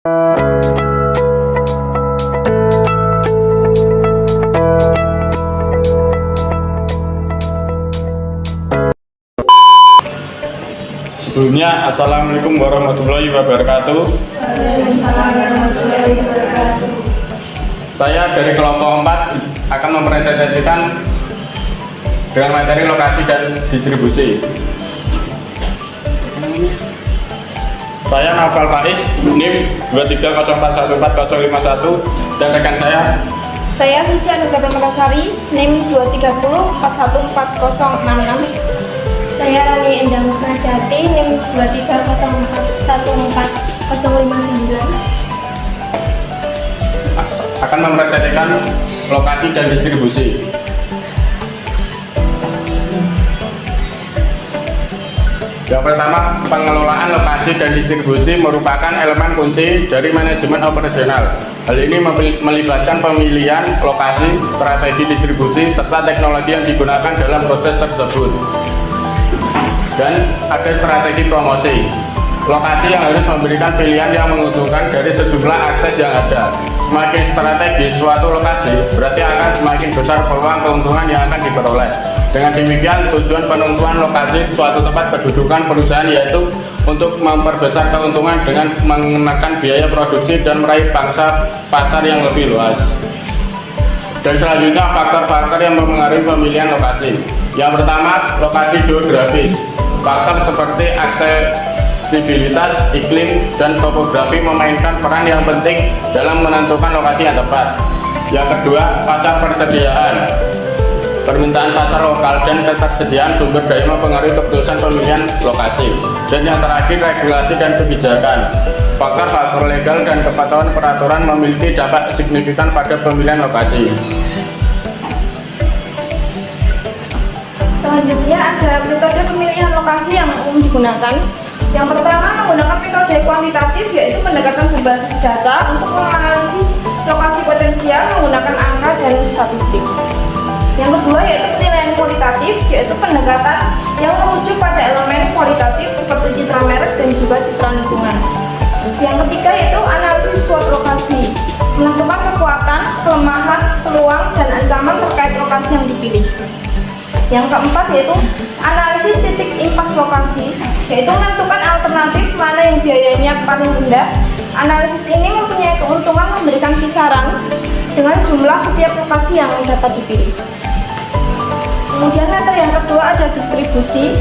Sebelumnya, Assalamualaikum warahmatullahi wabarakatuh. Saya dari kelompok 4 akan mempresentasikan dengan materi lokasi dan distribusi. Saya Naufal Faiz, NIM 230414051, dan rekan saya Suci Anugrah Permatasari, NIM 230414066. Saya Rani Enjang Musnajati, NIM 230414059. akan mempresentasikan lokasi dan distribusi. Yang pertama, pengelolaan lokasi dan distribusi merupakan elemen kunci dari manajemen operasional. Hal ini melibatkan pemilihan lokasi, strategi distribusi, serta teknologi yang digunakan dalam proses tersebut. Dan ada strategi promosi. Lokasi yang harus memberikan pilihan yang menguntungkan dari sejumlah akses yang ada. Semakin strategis suatu lokasi, berarti akan semakin besar peluang keuntungan yang akan diperoleh. Dengan demikian, tujuan penentuan lokasi suatu tempat kedudukan perusahaan yaitu untuk memperbesar keuntungan dengan mengenakan biaya produksi dan meraih pangsa pasar yang lebih luas. Dan selanjutnya, faktor-faktor yang mempengaruhi pemilihan lokasi. Yang pertama, lokasi geografis. Faktor seperti aksesibilitas, iklim, dan topografi memainkan peran yang penting dalam menentukan lokasi yang tepat. Yang kedua, pasar persediaan. Permintaan pasar lokal dan ketersediaan sumber daya mempengaruhi keputusan pemilihan lokasi. Dan yang terakhir, regulasi dan kebijakan. Faktor-faktor legal dan kepatuhan peraturan memiliki dampak signifikan pada pemilihan lokasi. Selanjutnya ada metode pemilihan lokasi yang umum digunakan. Yang pertama, menggunakan metode kuantitatif, yaitu pendekatan berbasis data untuk menganalisis lokasi potensial menggunakan angka dan statistik. Yang kedua yaitu penilaian kualitatif, yaitu pendekatan yang merujuk pada elemen kualitatif seperti citra merek dan juga citra lingkungan. Yang ketiga yaitu analisis suatu lokasi, menentukan kekuatan, kelemahan, peluang, dan ancaman terkait lokasi yang dipilih. Yang keempat yaitu analisis titik impas lokasi, yaitu menentukan alternatif mana yang biayanya paling rendah. Analisis ini mempunyai keuntungan memberikan kisaran dengan jumlah setiap lokasi yang dapat dipilih. Kemudian materi yang kedua ada distribusi.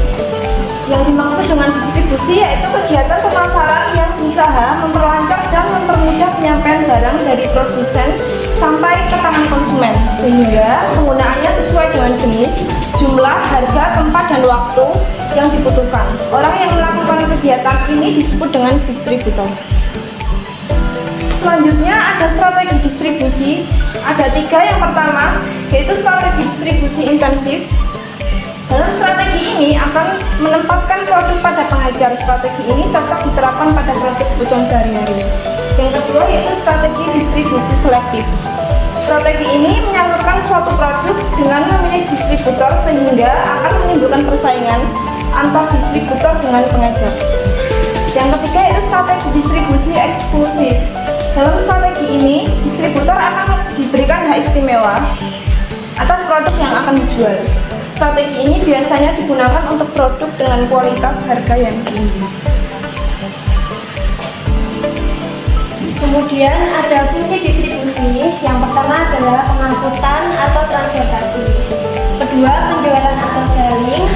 Yang dimaksud dengan distribusi yaitu kegiatan pemasaran yang berusaha memperlancar dan mempermudah penyampaian barang dari produsen sampai ke tangan konsumen, sehingga penggunaannya sesuai dengan jenis, jumlah, harga, tempat, dan waktu yang dibutuhkan. Orang yang melakukan kegiatan ini disebut dengan distributor. Selanjutnya ada strategi distribusi. Ada 3. Yang pertama yaitu strategi distribusi intensif. Dalam strategi ini akan menempatkan produk pada pengajar. Strategi ini cocok diterapkan pada kebutuhan sehari-hari. Yang kedua yaitu strategi distribusi selektif. Strategi ini menyalurkan suatu produk dengan memilih distributor sehingga akan menimbulkan persaingan antar distributor dengan pengajar. Yang ketiga yaitu strategi distribusi eksklusif. Dalam strategi ini, distributor akan diberikan hak istimewa atas produk yang akan dijual. Strategi ini biasanya digunakan untuk produk dengan kualitas harga yang tinggi. Kemudian ada fungsi distribusi. Yang pertama adalah pengangkutan atau transportasi. Kedua, penjualan atau selling.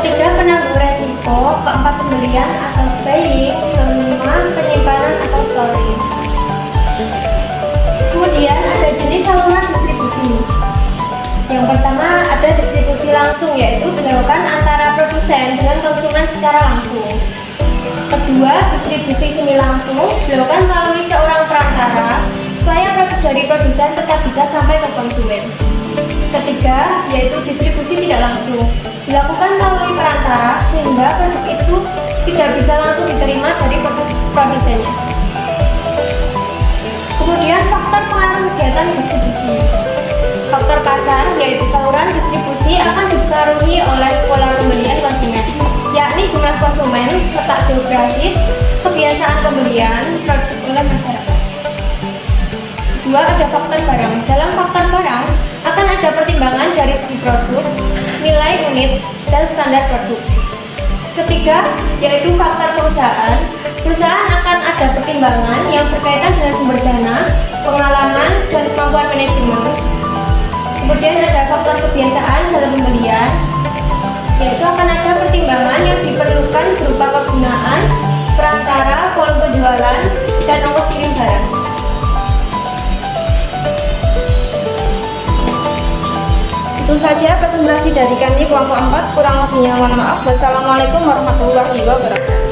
Ketiga, penanggung resiko. Keempat, pembelian atau buying. Kelima, penyimpanan atau storing. Kemudian ada jenis saluran distribusi. Yang pertama ada distribusi langsung, yaitu dilakukan antara produsen dengan konsumen secara langsung. Kedua, distribusi semi langsung dilakukan melalui seorang perantara supaya produk dari produsen tetap bisa sampai ke konsumen. Ketiga, yaitu distribusi tidak langsung, dilakukan melalui perantara sehingga produk itu tidak bisa langsung diterima dari produsennya. Kemudian faktor pengaruh kegiatan distribusi. Faktor pasar, yaitu saluran distribusi akan dipengaruhi oleh pola pembelian konsumen, yakni jumlah konsumen, letak geografis, kebiasaan pembelian produk oleh masyarakat. kedua ada faktor barang. Dalam faktor barang akan ada pertimbangan dari segi produk, nilai unit, dan standar produk. Ketiga yaitu faktor perusahaan. Perusahaan akan ada pertimbangan yang berkaitan dengan sumber dana, pengalaman, dan kemampuan manajemen. Kemudian ada faktor kebiasaan dalam pembelian, yaitu akan ada pertimbangan yang diperlukan berupa kegunaan, perantara, volume penjualan, dan ongkos kirim barang. Itu saja presentasi dari kami kelompok 4. Kurang lebihnya mohon maaf. Wassalamualaikum warahmatullahi wabarakatuh.